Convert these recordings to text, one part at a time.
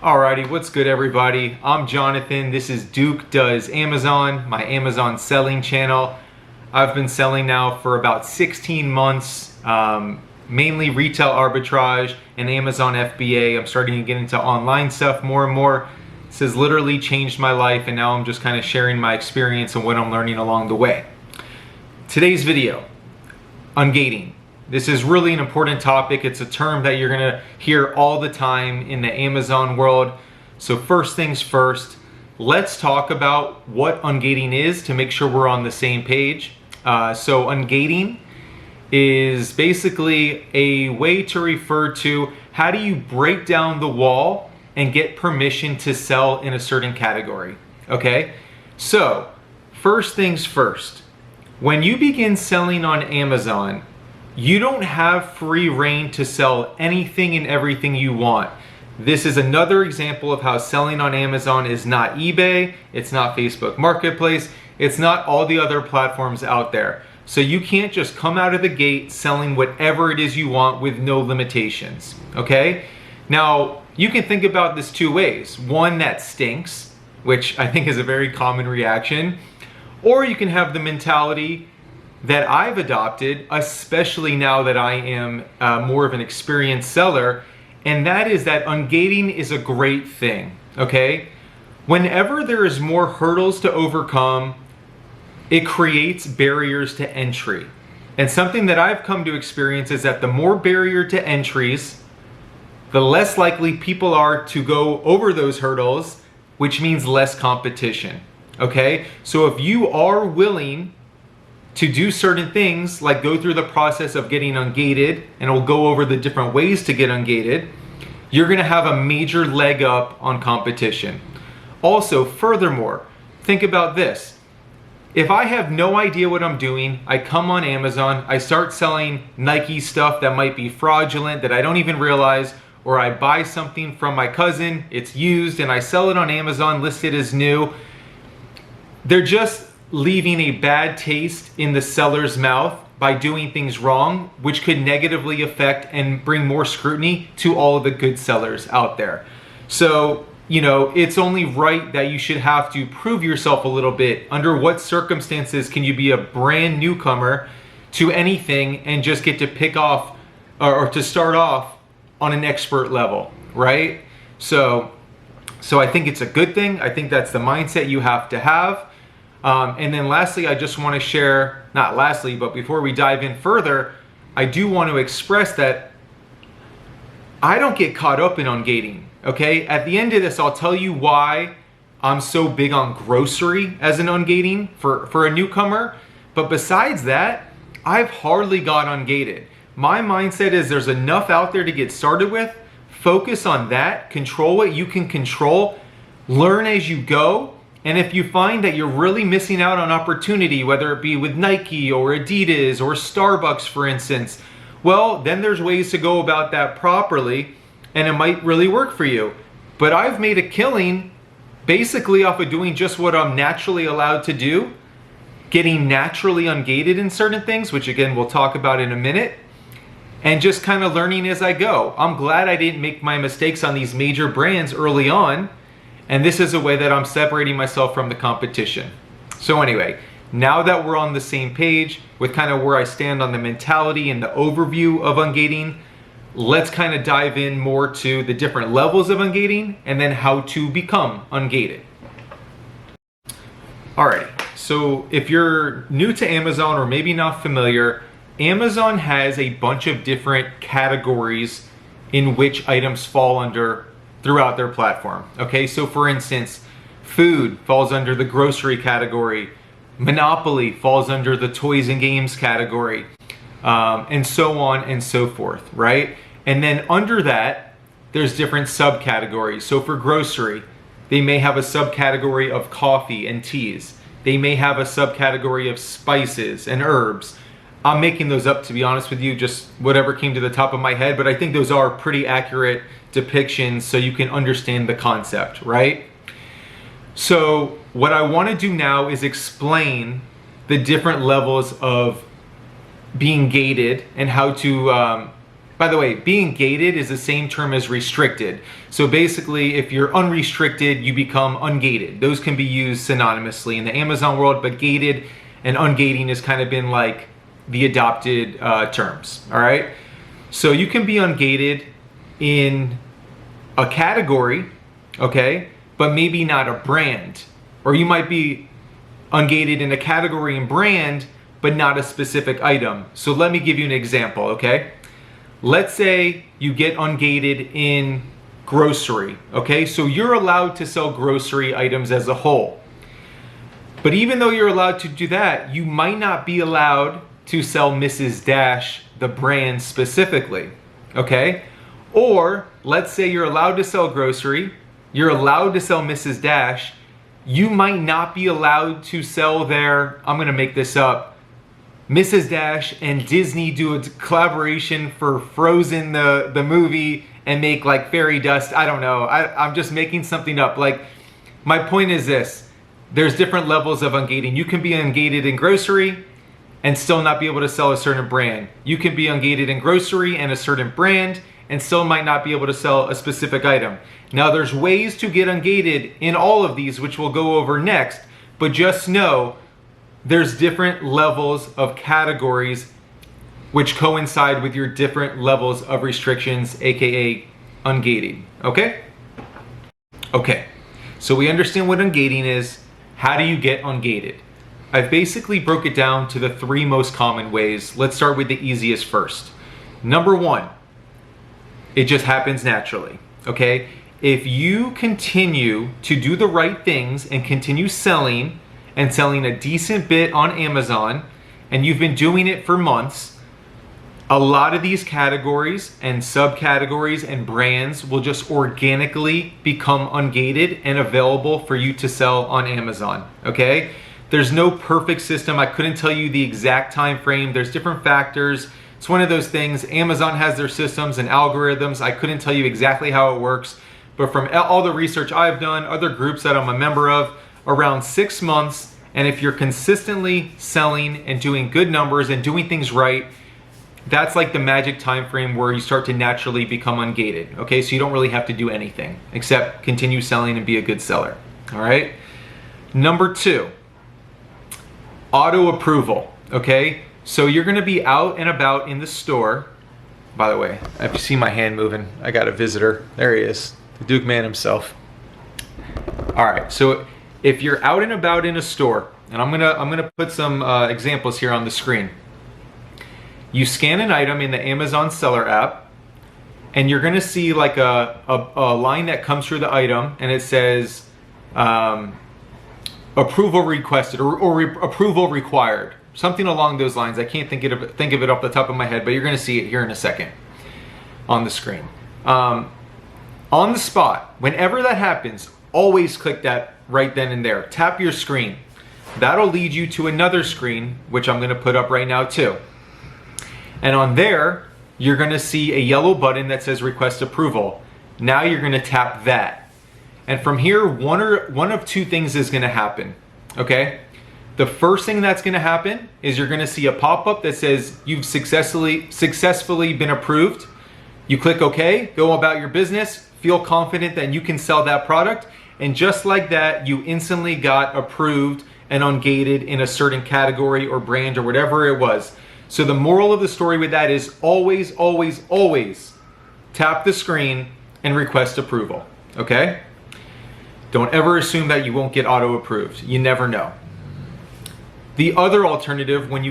Alrighty, what's good everybody? I'm Jonathan. This is Duke Does Amazon, my Amazon selling channel. I've been selling now for about 16 months, mainly retail arbitrage and Amazon FBA. I'm starting to get into online stuff more and more. This has literally changed my life, and now I'm just kind of sharing my experience and what I'm learning along the way. Today's video, ungating. This is really an important topic. It's a term that you're gonna hear all the time in the Amazon world. So first things first, let's talk about what ungating is to make sure we're on the same page. So ungating is basically a way to refer to how do you break down the wall and get permission to sell in a certain category, okay? So first things first, when you begin selling on Amazon, you don't have free reign to sell anything and everything you want. This is another example of how selling on Amazon is not eBay, it's not Facebook Marketplace, it's not all the other platforms out there. So you can't just come out of the gate selling whatever it is you want with no limitations, okay? Now, you can think about this two ways. One, that stinks, which I think is a very common reaction, or you can have the mentality that I've adopted, especially now that I am more of an experienced seller, and that is that ungating is a great thing, okay? Whenever there is more hurdles to overcome, it creates barriers to entry. And something that I've come to experience is that the more barrier to entries, the less likely people are to go over those hurdles, which means less competition, okay? So if you are willing to do certain things, like go through the process of getting ungated, and we'll go over the different ways to get ungated, you're gonna have a major leg up on competition. Also, furthermore, think about this. If I have no idea what I'm doing, I come on Amazon, I start selling Nike stuff that might be fraudulent, that I don't even realize, or I buy something from my cousin, it's used, and I sell it on Amazon listed as new, they're just leaving a bad taste in the seller's mouth by doing things wrong, which could negatively affect and bring more scrutiny to all of the good sellers out there. So, you know, it's only right that you should have to prove yourself a little bit. Under what circumstances can you be a brand newcomer to anything and just get to pick off or to start off on an expert level, right? So I think it's a good thing. I think that's the mindset you have to have. And then lastly, I just want to share, not lastly, but before we dive in further, I do want to express that I don't get caught up in ungating, okay? At the end of this, I'll tell you why I'm so big on grocery as an ungating for a newcomer. But besides that, I've hardly got ungated. My mindset is there's enough out there to get started with. Focus on that, control what you can control, learn as you go. And if you find that you're really missing out on opportunity, whether it be with Nike or Adidas or Starbucks, for instance, well, then there's ways to go about that properly, and it might really work for you. But I've made a killing basically off of doing just what I'm naturally allowed to do, getting naturally ungated in certain things, which again, we'll talk about in a minute, and just kind of learning as I go. I'm glad I didn't make my mistakes on these major brands early on. And this is a way that I'm separating myself from the competition. So anyway, now that we're on the same page with kind of where I stand on the mentality and the overview of ungating, let's kind of dive in more to the different levels of ungating and then how to become ungated. Alright, so if you're new to Amazon or maybe not familiar, Amazon has a bunch of different categories in which items fall under throughout their platform. Okay, so for instance, food falls under the grocery category, Monopoly falls under the toys and games category, and so on and so forth, right? And then under that, there's different subcategories. So for grocery, they may have a subcategory of coffee and teas. They may have a subcategory of spices and herbs. I'm making those up, to be honest with you, just whatever came to the top of my head, but I think those are pretty accurate depictions so you can understand the concept, right? So what I want to do now is explain the different levels of being gated and how to by the way, being gated is the same term as restricted. So basically, if you're unrestricted, you become ungated. Those can be used synonymously in the Amazon world, but gated and ungating has kind of been like the adopted terms, all right? So you can be ungated in a category, okay, but maybe not a brand. Or you might be ungated in a category and brand, but not a specific item. So let me give you an example, okay? Let's say you get ungated in grocery, okay? So you're allowed to sell grocery items as a whole. But even though you're allowed to do that, you might not be allowed to sell Mrs. Dash, the brand specifically, okay? Or let's say you're allowed to sell grocery, you're allowed to sell Mrs. Dash, you might not be allowed to sell their, I'm gonna make this up, Mrs. Dash and Disney do a collaboration for Frozen, the movie, and make like fairy dust. I don't know. I'm just making something up. Like, my point is this. There's different levels of ungating. You can be ungated in grocery and still not be able to sell a certain brand. You can be ungated in grocery and a certain brand and still might not be able to sell a specific item. Now, there's ways to get ungated in all of these, which we'll go over next, but just know there's different levels of categories which coincide with your different levels of restrictions, aka ungating, okay? Okay, so we understand what ungating is. How do you get ungated? I've basically broke it down to the 3 most common ways. Let's start with the easiest first. Number 1, it just happens naturally, okay? If you continue to do the right things and continue selling and selling a decent bit on Amazon, and you've been doing it for months, a lot of these categories and subcategories and brands will just organically become ungated and available for you to sell on Amazon, okay? There's no perfect system. I couldn't tell you the exact time frame. There's different factors. It's one of those things. Amazon has their systems and algorithms. I couldn't tell you exactly how it works, but from all the research I've done, other groups that I'm a member of, around 6 months, and if you're consistently selling and doing good numbers and doing things right, that's like the magic time frame where you start to naturally become ungated, okay? So you don't really have to do anything except continue selling and be a good seller, all right? Number 2, auto approval, okay? So you're gonna be out and about in the store. By the way, if you see my hand moving, I got a visitor. There he is, the Duke man himself. All right, so if you're out and about in a store, and I'm gonna put some examples here on the screen. You scan an item in the Amazon seller app, and you're gonna see like a line that comes through the item, and it says approval requested or approval required, something along those lines. I can't think of it off the top of my head, but you're gonna see it here in a second on the screen. On the spot, whenever that happens, always click that right then and there. Tap your screen. That'll lead you to another screen, which I'm gonna put up right now too. And on there, you're gonna see a yellow button that says request approval. Now you're gonna tap that. And from here, one of 2 things is gonna happen, okay? The first thing that's gonna happen is you're gonna see a pop-up that says you've successfully been approved. You click OK, go about your business, feel confident that you can sell that product, and just like that, you instantly got approved and ungated in a certain category or brand or whatever it was. So the moral of the story with that is always, always, always tap the screen and request approval, okay? Don't ever assume that you won't get auto approved. You never know. The other alternative when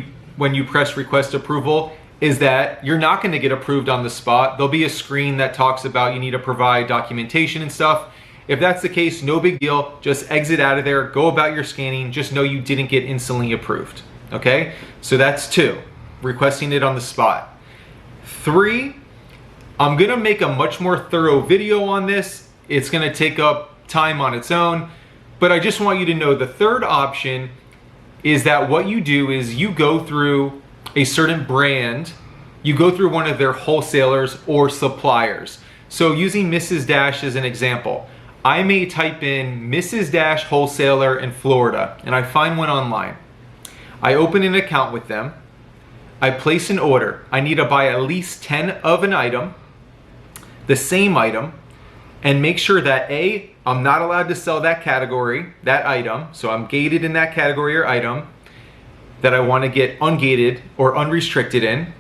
you press request approval is that you're not gonna get approved on the spot. There'll be a screen that talks about you need to provide documentation and stuff. If that's the case, no big deal. Just exit out of there, go about your scanning. Just know you didn't get instantly approved, okay? So that's 2, requesting it on the spot. 3, I'm gonna make a much more thorough video on this. It's gonna take up time on its own, but I just want you to know the third option is that what you do is you go through a certain brand, you go through one of their wholesalers or suppliers. So using Mrs. Dash as an example, I may type in Mrs. Dash wholesaler in Florida and I find one online. I open an account with them. I place an order. I need to buy at least 10 of an item, the same item, and make sure that A, I'm not allowed to sell that category, that item, so I'm gated in that category or item that I want to get ungated or unrestricted in.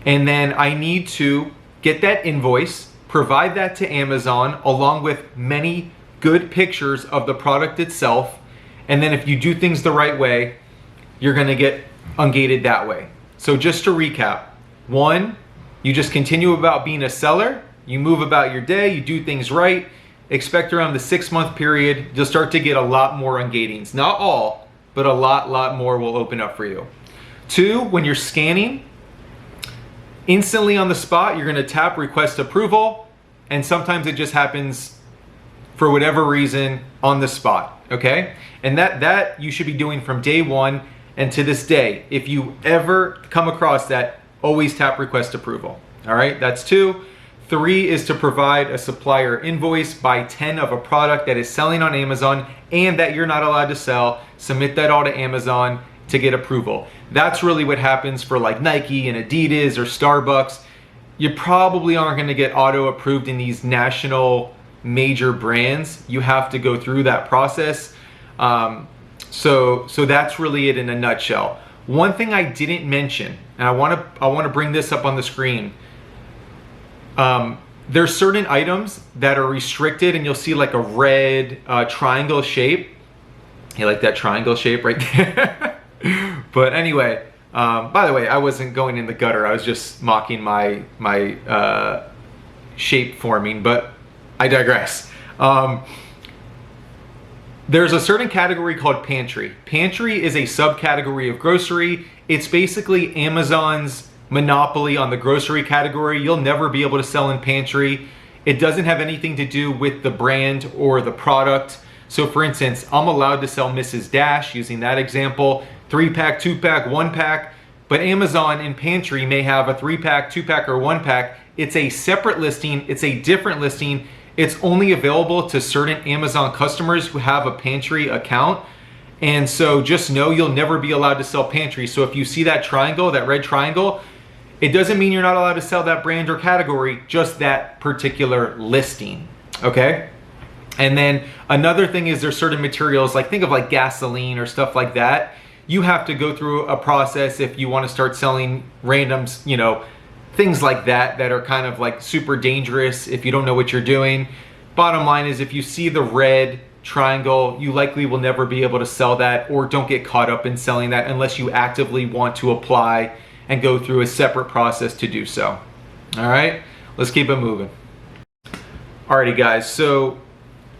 And then I need to get that invoice, provide that to Amazon along with many good pictures of the product itself. And then if you do things the right way, you're gonna get ungated that way. So just to recap, 1, you just continue about being a seller, you move about your day, you do things right, expect around the 6-month period, you'll start to get a lot more ungatings. Not all, but a lot more will open up for you. 2, when you're scanning, instantly on the spot, you're gonna tap request approval, and sometimes it just happens for whatever reason on the spot, okay? And that you should be doing from day 1 and to this day. If you ever come across that, always tap request approval, all right? That's 2. 3 is to provide a supplier invoice, buy 10 of a product that is selling on Amazon and that you're not allowed to sell, submit that all to Amazon to get approval. That's really what happens for like Nike and Adidas or Starbucks. You probably aren't gonna get auto approved in these national major brands. You have to go through that process. So that's really it in a nutshell. One thing I didn't mention, and I wanna bring this up on the screen. There's certain items that are restricted and you'll see like a red triangle shape. You like that triangle shape right there? But anyway, by the way, I wasn't going in the gutter. I was just mocking my shape forming, but I digress. There's a certain category called pantry. Pantry is a subcategory of grocery. It's basically Amazon's monopoly on the grocery category. You'll never be able to sell in pantry. It doesn't have anything to do with the brand or the product. So for instance, I'm allowed to sell Mrs. Dash, using that example, 3-pack, 2-pack, 1-pack, but Amazon in pantry may have a 3-pack, 2-pack, or 1-pack. It's a separate listing, it's a different listing. It's only available to certain Amazon customers who have a pantry account. And so just know you'll never be allowed to sell pantry. So if you see that triangle, that red triangle, it doesn't mean you're not allowed to sell that brand or category, just that particular listing, okay? And then another thing is there's certain materials, like think of like gasoline or stuff like that. You have to go through a process if you want to start selling randoms, you know, things like that that are kind of like super dangerous if you don't know what you're doing. Bottom line is if you see the red triangle, you likely will never be able to sell that, or don't get caught up in selling that unless you actively want to apply and go through a separate process to do so. All right, let's keep it moving. Alrighty guys, so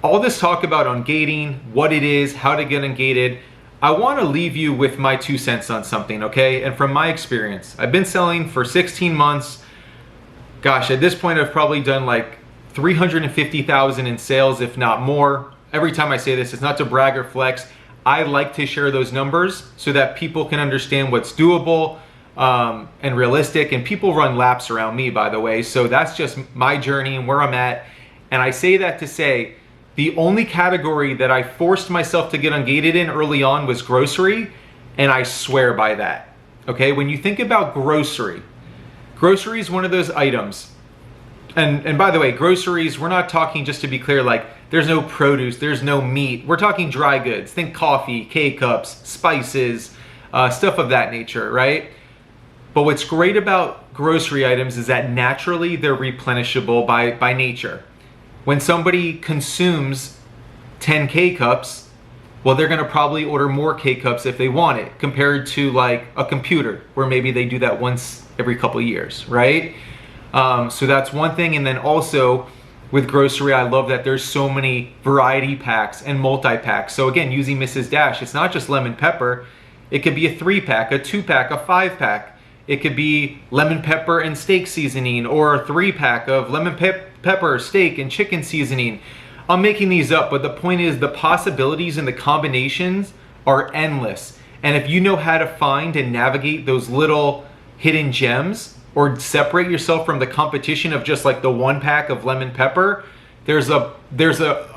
all this talk about ungating, what it is, how to get ungated, I want to leave you with my 2 cents on something, okay? And from my experience, I've been selling for 16 months. Gosh, at this point I've probably done like 350,000 in sales, if not more. Every time I say this, it's not to brag or flex. I like to share those numbers so that people can understand what's doable and realistic. And people run laps around me, by the way. So that's just my journey and where I'm at. And I say that to say, the only category that I forced myself to get ungated in early on was grocery, and I swear by that. Okay, when you think about grocery is one of those items. And by the way, groceries, we're not talking, just to be clear, like there's no produce, there's no meat. We're talking dry goods. Think coffee, K-cups, spices, stuff of that nature, right? But what's great about grocery items is that naturally they're replenishable by nature. When somebody consumes 10 K-cups, well, they're gonna probably order more K-cups if they want it, compared to like a computer, where maybe they do that once every couple of years, right? So that's one thing. And then also with grocery, I love that there's so many variety packs and multi-packs. So again, using Mrs. Dash, it's not just lemon pepper. It could be a 3-pack, a 2-pack, a 5-pack. It could be lemon pepper and steak seasoning, or a 3-pack of lemon pepper, steak, and chicken seasoning. I'm making these up, but the point is the possibilities and the combinations are endless. And if you know how to find and navigate those little hidden gems, or separate yourself from the competition of just like the 1-pack of lemon pepper, there's a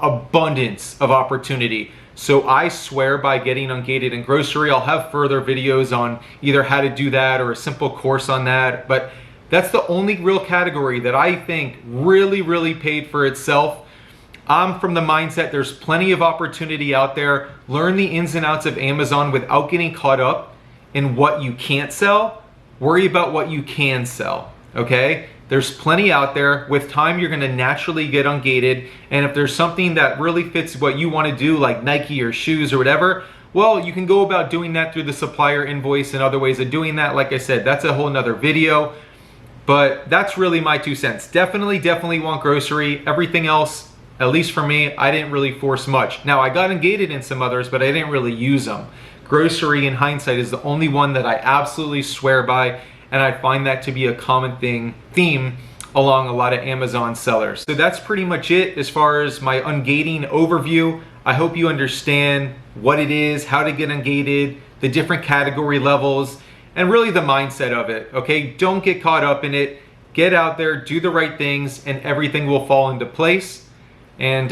abundance of opportunity. So I swear by getting ungated in grocery. I'll have further videos on either how to do that or a simple course on that. But that's the only real category that I think really paid for itself. I'm from the mindset there's plenty of opportunity out there. Learn the ins and outs of Amazon without getting caught up in what you can't sell. Worry about what you can sell, okay? There's plenty out there. With time, you're gonna naturally get ungated. And if there's something that really fits what you wanna do, like Nike or shoes or whatever, well, you can go about doing that through the supplier invoice and other ways of doing that. Like I said, that's a whole nother video. But that's really my 2 cents. Definitely want grocery. Everything else, at least for me, I didn't really force much. Now, I got ungated in some others, but I didn't really use them. Grocery, in hindsight, is the only one that I absolutely swear by, and I find that to be a common theme along a lot of Amazon sellers. So that's pretty much it as far as my ungating overview. I hope you understand what it is, how to get ungated, the different category levels, and really the mindset of it, okay? Don't get caught up in it. Get out there, do the right things, and everything will fall into place. And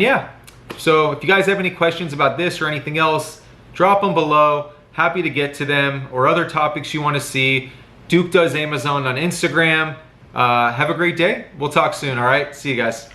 yeah, so if you guys have any questions about this or anything else, drop them below. Happy to get to them, or other topics you want to see. Duke Does Amazon on Instagram. Have a great day. We'll talk soon, all right? See you guys.